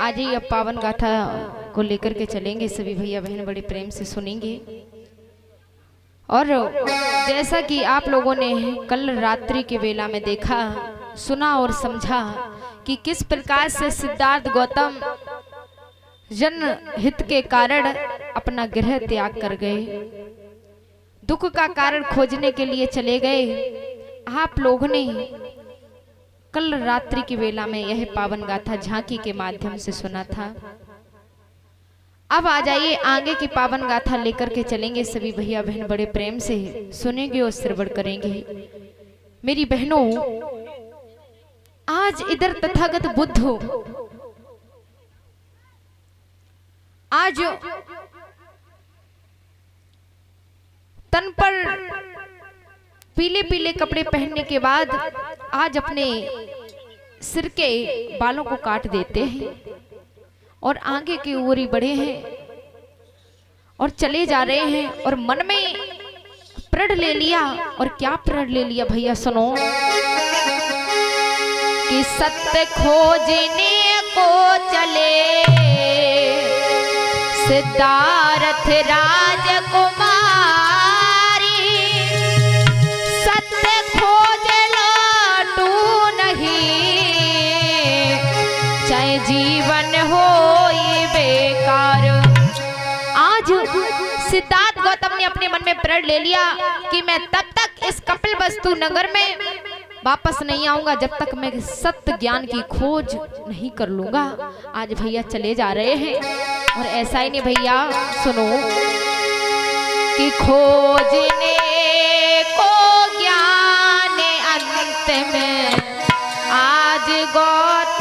आज ही अब पावन गाथा को लेकर के चलेंगे। सभी भैया बहन बड़े प्रेम से सुनेंगे। और जैसा कि आप लोगों ने कल रात्रि के वेला में देखा, सुना और समझा कि किस प्रकार से सिद्धार्थ गौतम जन हित के कारण अपना गृह त्याग कर गए, दुख का कारण खोजने के लिए चले गए। आप लोगों ने कल रात्रि की वेला में यह पावन गाथा झांकी के माध्यम से सुना था। अब आ जाइए, आगे की पावन गाथा लेकर के चलेंगे। सभी भैया बहन बड़े प्रेम से सुनेंगे और श्रवण करेंगे। मेरी बहनों, आज इधर तथागत बुद्ध आज तन पर पीले पीले कपड़े पहनने के बाद आज अपने सिर के बालों को काट देते हैं और आगे की ओर ही बढ़े हैं और चले जा रहे हैं। और मन में प्रण ले लिया। और क्या प्रण ले लिया भैया, सुनो कि सत्य खोजने को चले सिद्धार्थ राजकुमार, जीवन हो बेकार। आज सिद्धार्थ गौतम ने अपने मन में प्रण ले लिया कि मैं तब तक इस कपिलवस्तु नगर में वापस नहीं आऊंगा जब तक मैं सत्य ज्ञान की खोज नहीं कर लूंगा। आज भैया चले जा रहे हैं। और ऐसा ही नहीं भैया, सुनो कि खोजने को ज्ञान अंत में आज गौतम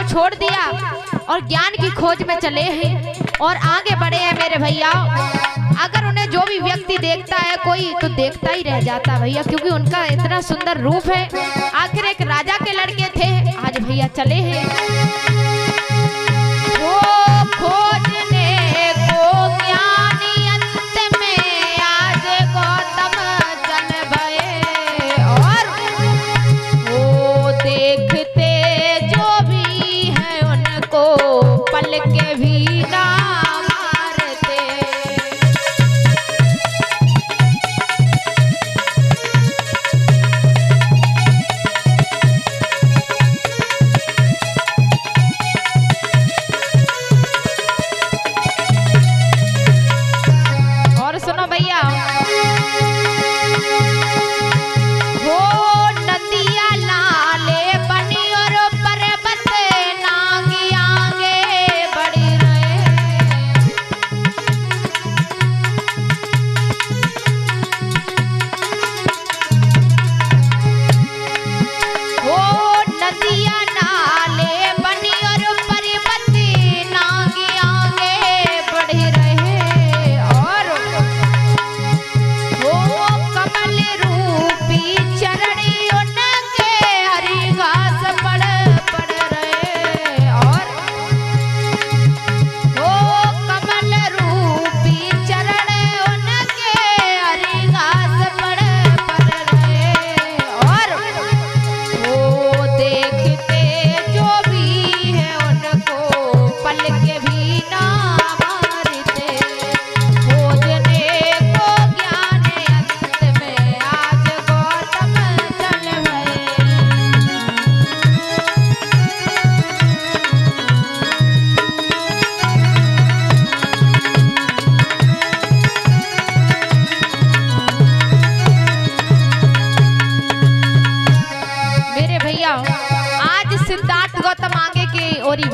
छोड़ दिया और ज्ञान की खोज में चले हैं और आगे बढ़े हैं। मेरे भैया, अगर उन्हें जो भी व्यक्ति देखता है, कोई तो देखता ही रह जाता भैया, क्योंकि उनका इतना सुंदर रूप है। आखिर एक राजा के लड़के थे। आज भैया चले हैं वो खोजने को ज्ञान अंत में आज गौतम चल गए। और वो देखते पल के भी ना मारते।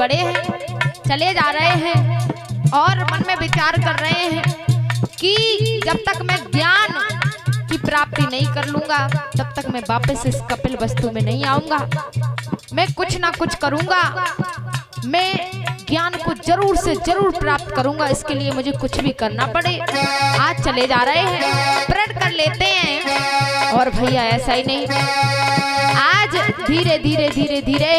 बड़े हैं, चले जा रहे हैं और मन में विचार कर रहे हैं कि जब तक मैं ज्ञान की प्राप्ति नहीं कर लूंगा तब तक मैं वापस इस कपिल वस्तु में नहीं आऊंगा। मैं कुछ ना कुछ करूंगा, मैं ज्ञान को जरूर से जरूर प्राप्त करूंगा, इसके लिए मुझे कुछ भी करना पड़े। आज चले जा रहे हैं, प्रण कर लेते हैं। और भैया ऐसा ही नहीं, आज धीरे धीरे धीरे धीरे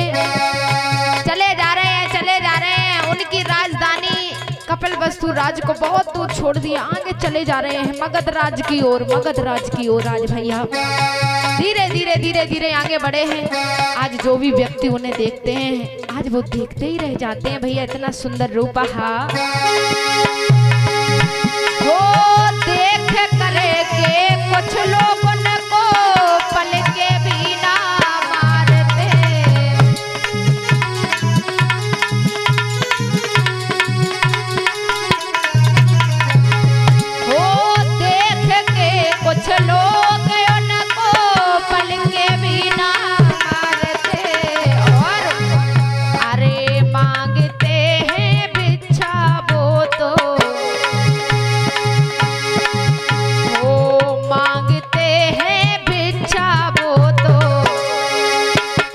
चले जा रहे हैं, चले जा रहे हैं। उनकी राजधानी कपिल वस्तु राज को बहुत दूर छोड़ दिया, आगे चले जा रहे हैं मगध राज की ओर, मगध राज की ओर। आज भैया धीरे धीरे धीरे धीरे आगे बढ़े हैं। आज जो भी व्यक्ति उन्हें देखते हैं आज वो देखते ही रह जाते हैं। भैया इतना सुंदर रूप, हाँ वो देख करे के कुछ लोग उनको पल के भी ना मारते। वो देख के कुछ लोग उनको पल के भी ना मारते। और अरे मांगते हैं भिक्षा वो तो, वो मांगते हैं भिक्षा वो तो,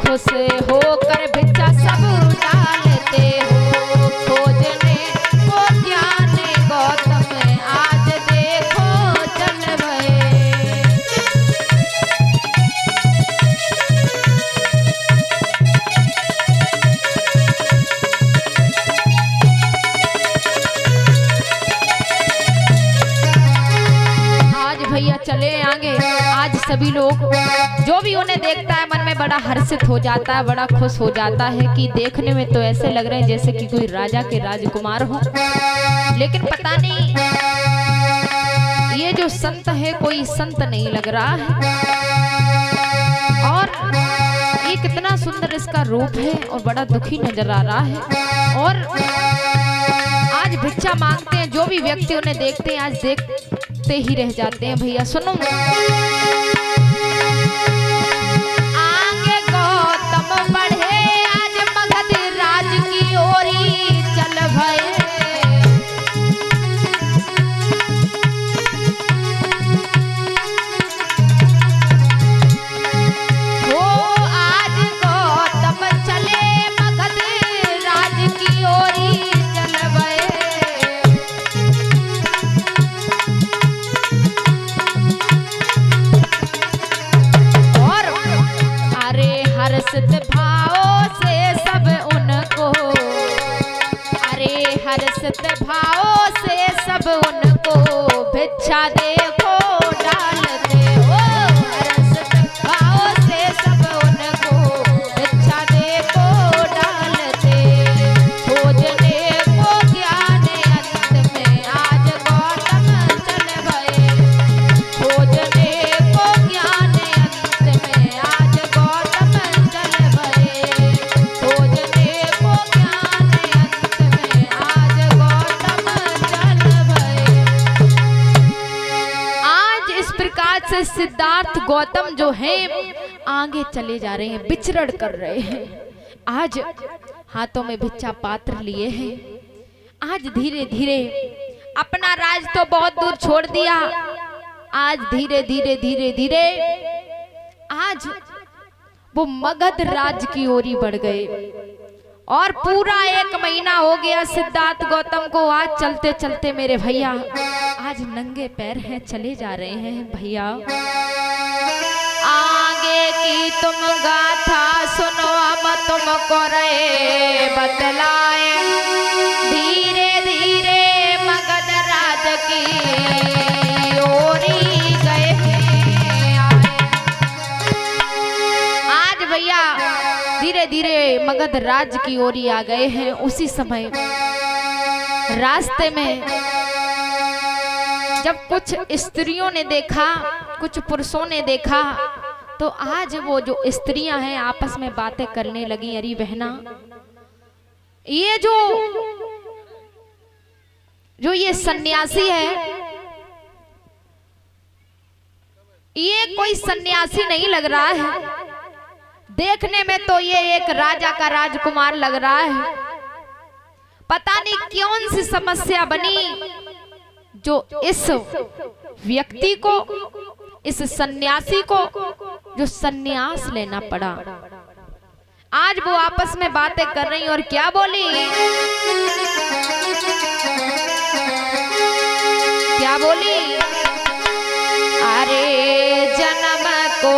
खुश होकर भिक्षा सब डालते हो। खोजने को ज्ञान गौतम आज देखो चल भये। आज भैया चले आगे। आज सभी लोग जो भी उन्हें देखता है मन में बड़ा हर्षित हो जाता है, बड़ा खुश हो जाता है कि देखने में तो ऐसे लग रहे हैं जैसे कि कोई राजा के राजकुमार हो, लेकिन पता नहीं ये जो संत है कोई संत नहीं लग रहा है। और ये कितना सुंदर इसका रूप है और बड़ा दुखी नजर आ रहा है। और आज भिक्षा मांगते हैं, जो भी व्यक्ति उन्हें देखते हैं आज देखते ही रह जाते हैं। भैया सुनो, आगे गौतम बढ़े आज मगध राज की ओरी चल भये। वो आज गौतम चले मगध राज की ओरी चल भये। हर्षित भाव से सब उनको, अरे हर्षित भाव से सब उनको भिक्षा देखो डालते हो। हर्षित भाव से सब उनको भिक्षा देखो डालते। खोजने को ज्ञान अंत में आज गौतम चल भये। खोजने को ज्ञान अंत में आज गौतम चल भये। खोजने को ज्ञान अंत में आज गौतम चल भये। आज इस प्रकार से सिद्धार्थ गौतम जो है आगे चले जा रहे हैं, विचरण कर रहे हैं। आज हाथों में भिक्षा पात्र लिए हैं। आज धीरे धीरे अपना राज तो बहुत दूर छोड़ दिया, आज धीरे धीरे धीरे धीरे आज वो मगध राज की ओरी बढ़ गए। और पूरा 1 महीना हो गया सिद्धार्थ गौतम को। आज चलते चलते मेरे भैया आज नंगे पैर हैं, चले जा रहे हैं। भैया आगे की तुम गाथा सुनो, हम तुमको रहे बतलाए। धीरे धीरे मगध राज की ओरी गए आए। आज भैया धीरे धीरे मगध राज की ओरी आ गए हैं। उसी समय रास्ते में जब कुछ स्त्रियों ने देखा, कुछ पुरुषों ने देखा, तो आज वो जो स्त्रियां हैं आपस में बातें करने लगी। अरे बहना, ये जो ये सन्यासी है, ये कोई सन्यासी नहीं लग रहा है। देखने में तो ये एक राजा का राजकुमार लग रहा है, पता नहीं कौन सी समस्या बनी जो इस व्यक्ति को, इस सन्यासी को जो सन्यास लेना पड़ा। आज वो आपस में बातें कर रही और क्या बोली, क्या बोली, अरे जन्म को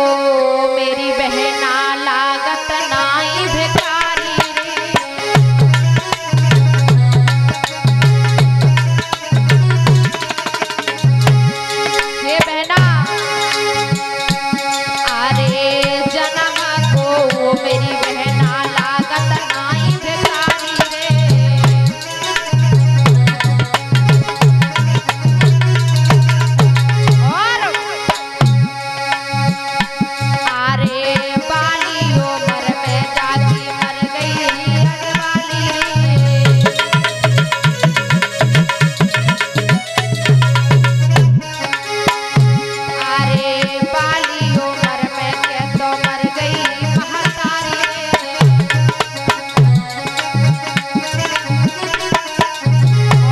मेरी बहना लागत नाई भिखारी रे, बहना, अरे जन्म को मेरी बहना लागत नाई भिखारी रे, और अरे बाली उम्र में जाके मर गई अजवाली रे, अरे बाली उम्र में के तो मर गई महतारी रे,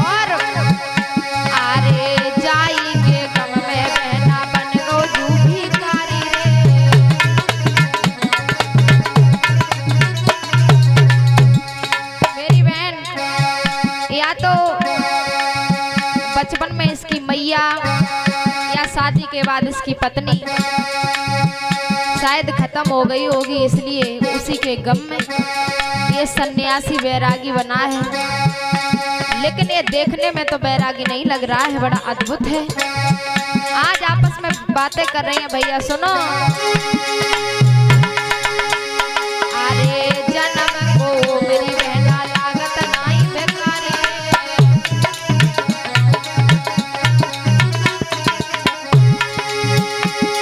और अरे जाई के गम में बहना बन गो जू भिखारी रे। मेरी बहन, या तो बचपन में इसकी मैया या शादी के बाद इसकी पत्नी शायद खत्म हो गई होगी, इसलिए उसी के गम में ये सन्यासी बैरागी बना है। लेकिन ये देखने में तो बैरागी नहीं लग रहा है, बड़ा अद्भुत है। आज आपस में बातें कर रही हैं भैया, सुनो। अरे जन्म को मेरी बहना लागत नाई भिखारी रे,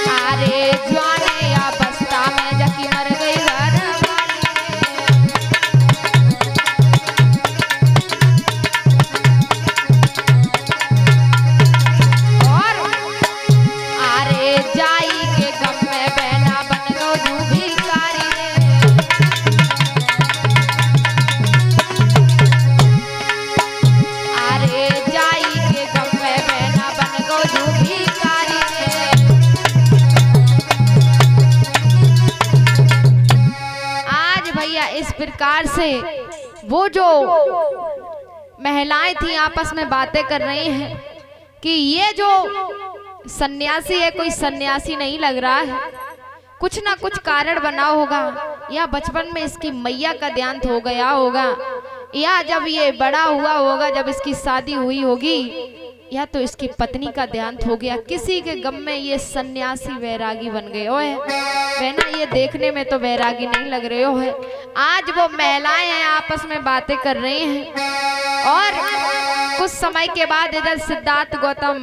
अरे जवानी अवस्था में जकी मर गई घरवाली रे, और अरे जाई के गम में बहना बन गो जू भिखारी रे, अरे जाई के गम में बहना बन गो जू भिखारी रे। आज भैया इस प्रकार से वो जो महिलाएं थी आपस में बातें कर रही हैं कि ये जो सन्यासी है कोई सन्यासी नहीं लग रहा है, कुछ ना कुछ कारण बना होगा, या बचपन में इसकी मैया का देहांत हो गया होगा, या जब ये बड़ा हुआ होगा, जब इसकी शादी हुई होगी, या तो इसकी पत्नी का देहांत हो गया। किसी के गम में ये सन्यासी बैरागी बन गए हो है। बहना, ये देखने में तो बैरागी नहीं लग रहे हो है। आज वो महिलाएं हैं आपस में बातें कर रही हैं, और कुछ समय के बाद इधर सिद्धार्थ गौतम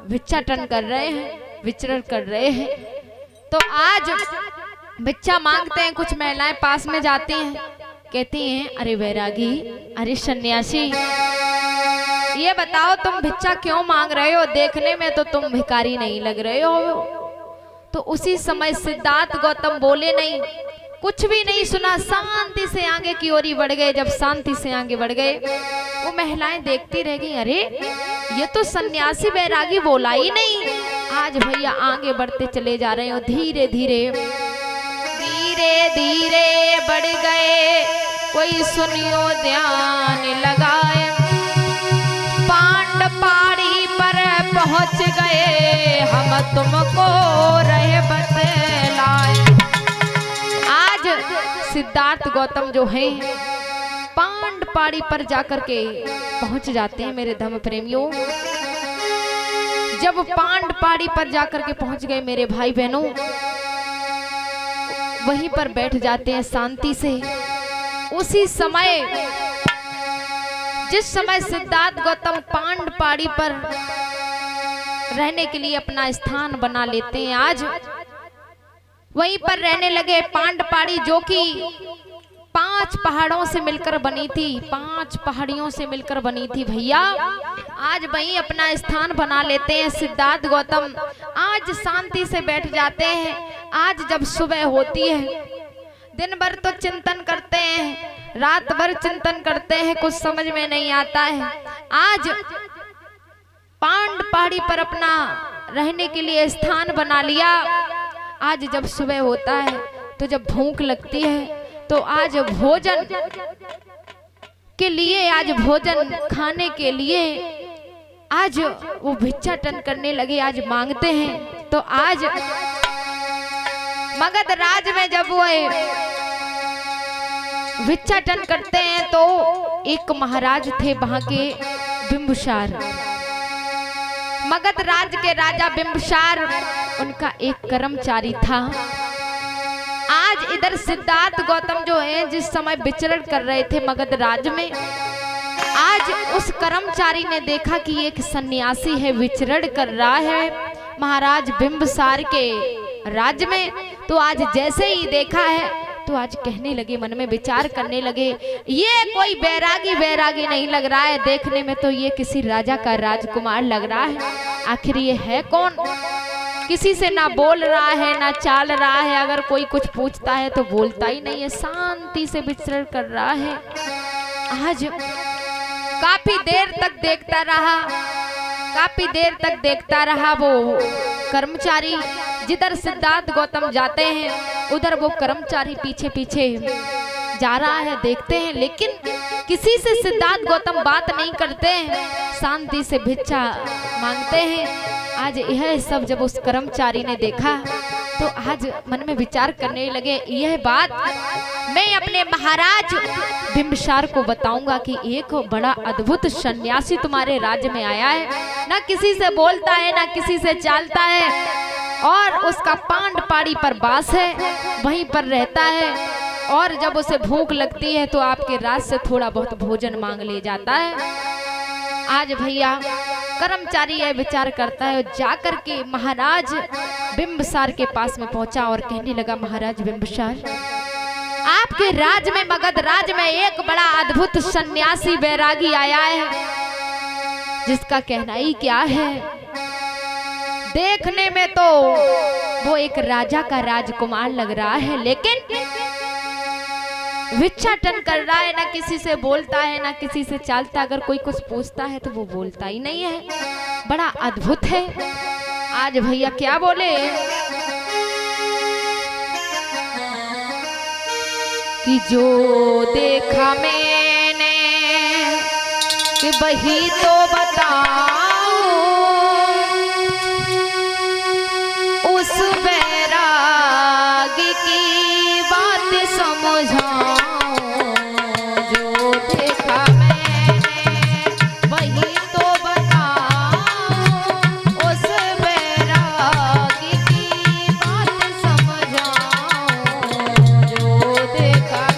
भिक्षाटन कर रहे हैं, विचरण कर रहे हैं। तो आज भिक्षा मांगते हैं, कुछ महिलाएं पास में जाती हैं, कहती हैं, अरे बैरागी, अरे सन्यासी, ये बताओ तुम भिक्षा क्यों मांग रहे हो, देखने में तो तुम भिखारी नहीं लग रहे हो। तो उसी समय सिद्धार्थ गौतम बोले नहीं, कुछ भी नहीं सुना, शांति से आगे की ओर बढ़ गए। जब शांति से आगे बढ़ गए, वो महिलाएं देखती रह गई, अरे ये तो सन्यासी बैरागी बोला ही नहीं। आज भैया आगे बढ़ते चले जा रहे हो, धीरे धीरे धीरे धीरे बढ़ गए, कोई सुनियो ध्यान लगाए, पांड पहाड़ी पर पहुंच गए, हम तुमको रहे बतलाए। आज सिद्धार्थ गौतम जो है पांड पहाड़ी पर जाकर के पहुंच जाते हैं मेरे धर्म प्रेमियों। जब पांड पहाड़ी पर जाकर के पहुंच गए मेरे भाई बहनों, वहीं पर बैठ जाते हैं शांति से। उसी समय, जिस समय सिद्धार्थ गौतम पांड पहाड़ी पर रहने के लिए अपना स्थान बना लेते हैं, आज वहीं पर रहने लगे। पांड पहाड़ी जो कि 5 पहाड़ों से मिलकर बनी थी, 5 पहाड़ियों से मिलकर बनी थी भैया, आज वहीं अपना स्थान बना लेते हैं सिद्धार्थ गौतम। आज शांति से बैठ जाते हैं। आज जब सुबह होती है, दिन भर तो चिंतन करते हैं, रात भर चिंतन करते हैं, कुछ समझ में नहीं आता है। आज पांड पहाड़ी पर अपना रहने के लिए स्थान बना लिया। आज जब सुबह होता है तो जब भूख लगती है तो आज भोजन के लिए, आज भोजन खाने के लिए आज वो भिक्षाटन करने लगे, आज मांगते हैं। तो आज मगध राज में जब वो भिक्षाटन करते हैं तो एक महाराज थे वहां के, बिंबुसार। मगध राज के राजा बिंबुसार, उनका एक कर्मचारी था। आज इधर सिद्धार्थ गौतम जो है जिस समय विचरण कर रहे थे मगध राज में, आज उस कर्मचारी ने देखा कि एक सन्यासी है विचरण कर रहा है महाराज बिंबुसार के राज्य में। तो आज जैसे ही देखा है तो आज कहने लगे, मन में विचार करने लगे, ये कोई बैरागी नहीं लग रहा है, देखने में तो ये किसी राजा का राजकुमार लग रहा है। आखिर ये है कौन? किसी से ना बोल रहा है ना चाल रहा है, अगर कोई कुछ पूछता है तो बोलता ही नहीं है, शांति से विचरण कर रहा है। आज काफी देर तक देखता रहा वो कर्मचारी। जिधर सिद्धार्थ गौतम जाते हैं उधर वो कर्मचारी पीछे पीछे जा रहा है, देखते हैं, लेकिन किसी से सिद्धार्थ गौतम बात नहीं करते हैं, शांति से भिक्षा मांगते हैं। आज यह सब जब उस कर्मचारी ने देखा तो आज मन में विचार करने लगे, यह बात मैं अपने महाराज बिंबुसार को बताऊंगा कि एक बड़ा अद्भुत सन्यासी तुम्हारे राज्य में आया है, ना किसी से बोलता है ना किसी से चालता है, और उसका पांड पहाड़ी पर वास है, वहीं पर रहता है, और जब उसे भूख लगती है तो आपके राज से थोड़ा बहुत भोजन मांग ले जाता है। आज भैया कर्मचारी यह विचार करता है, जाकर के महाराज बिंबुसार के पास में पहुंचा और कहने लगा, महाराज बिंबुसार, आपके राज में, मगध राज में एक बड़ा अद्भुत सन्यासी बैरागी आया है, जिसका कहना ही क्या है, देखने में तो वो एक राजा का राजकुमार लग रहा है, लेकिन भिक्षाटन कर रहा है, ना किसी से बोलता है ना किसी से चालता, अगर कोई कुछ पूछता है तो वो बोलता ही नहीं है, बड़ा अद्भुत है। आज भैया क्या बोले कि जो देखा मैंने कि वही तो बताऊं, उस बैरागी की बात समझाऊं। जो देखा मैंने वही तो बताऊं, उस बैरागी की बात समझाऊं। जो देखा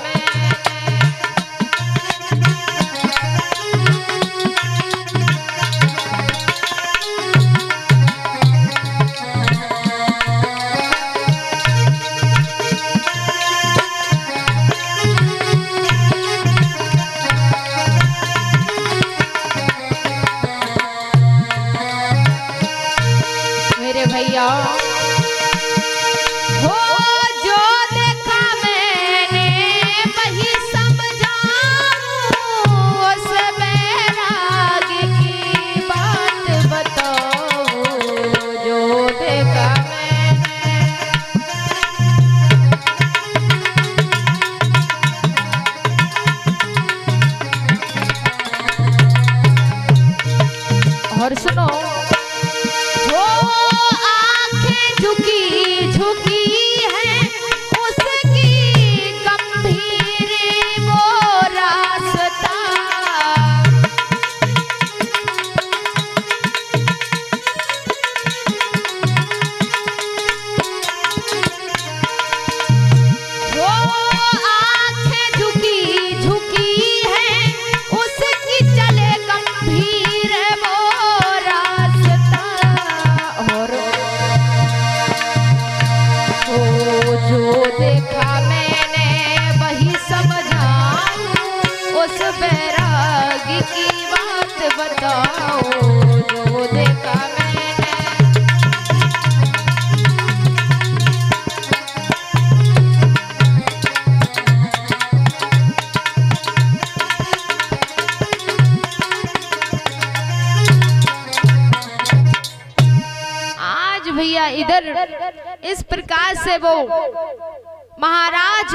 भैया हो, जो देखा मैंने वही समझाऊं, उस बैरागी की बात बताऊं। जो देखा मैंने और सुनो, आंखें भैया इधर इस प्रकार से वो महाराज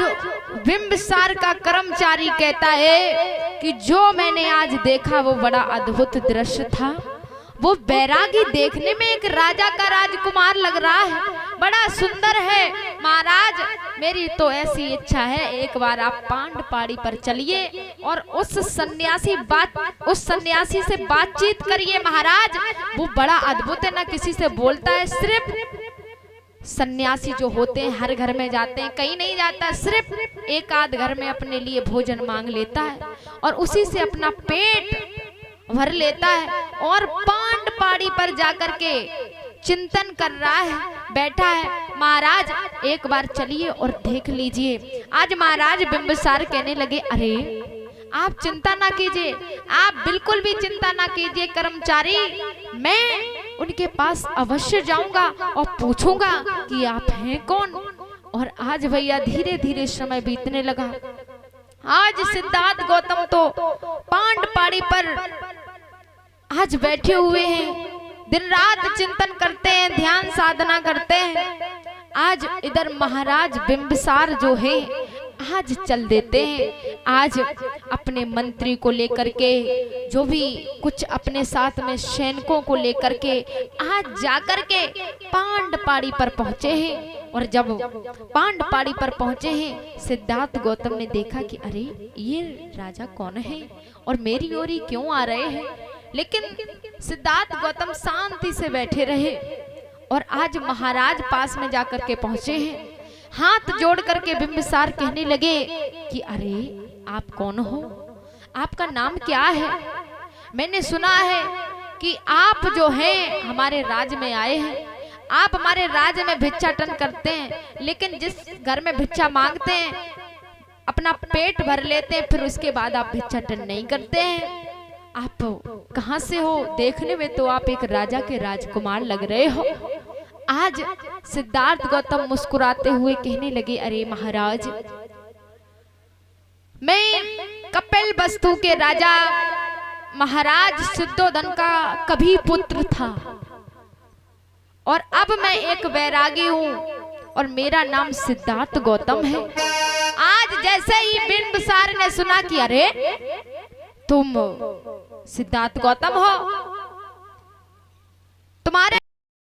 बिंबिसार का कर्मचारी कहता है कि जो मैंने आज देखा वो बड़ा अद्भुत दृश्य था। वो बैरागी देखने में एक राजा का राजकुमार लग रहा है, बड़ा सुंदर है। महाराज मेरी तो ऐसी इच्छा है, एक बार आप पांड पहाड़ी पर चलिए और उस सन्यासी से बातचीत करिए। महाराज वो बड़ा अद्भुत है, ना किसी से बोलता है, सिर्फ सन्यासी जो होते हैं हर घर में जाते हैं, कहीं नहीं जाता, सिर्फ एक आध घर में अपने लिए भोजन मांग लेता है और उसी से अपना पेट भर लेता है और पांड पहाड़ी पर जाकर के चिंतन कर रहा है, बैठा है। महाराज एक बार चलिए और देख लीजिए। आज महाराज बिंबिसार कहने लगे, अरे आप चिंता ना कीजिए, आप बिल्कुल भी चिंता ना कीजिए कर्मचारी, मैं उनके पास अवश्य जाऊंगा और पूछूंगा कि आप हैं कौन। और आज भैया धीरे धीरे समय बीतने लगा। आज सिद्धार्थ गौतम तो पांड पहाड़ी पर आज बैठे हुए हैं, दिन रात चिंतन करते हैं, ध्यान साधना करते हैं। आज इधर महाराज बिंबिसार जो है आज चल देते हैं, आज अपने मंत्री को लेकर के, जो भी कुछ अपने साथ में सैनिकों को लेकर के आज जाकर के पांड पहाड़ी पर पहुंचे हैं। और जब पांड पहाड़ी पर पहुंचे हैं, सिद्धार्थ गौतम ने देखा कि अरे ये राजा कौन है और मेरी ओर ही क्यों आ रहे हैं। लेकिन सिद्धार्थ गौतम शांति से बैठे रहे और आज महाराज पास में जाकर के पहुंचे हैं। हाथ जोड़ करके बिंबिसार कहने लगे कि अरे आप कौन हो, आपका नाम क्या है। मैंने सुना है कि आप जो हैं हमारे राज्य में आए हैं, आप हमारे राज्य में भिक्षाटन करते हैं, लेकिन जिस घर में भिक्षा मांगते हैं अपना पेट भर लेते हैं, फिर उसके बाद आप भिक्षाटन नहीं करते हैं। आप कहां से हो? देखने में तो आप एक राजा के राजकुमार लग रहे हो। आज सिद्धार्थ गौतम मुस्कुराते हुए कहने लगे, अरे महाराज मैं कपिलवस्तु के राजा महाराज सिद्धोधन का कभी पुत्र था और अब मैं एक बैरागी हूँ और मेरा नाम सिद्धार्थ गौतम है। आज जैसे ही बिंबिसार ने सुना कि अरे तुम सिद्धार्थ गौतम हो, तुम्हारे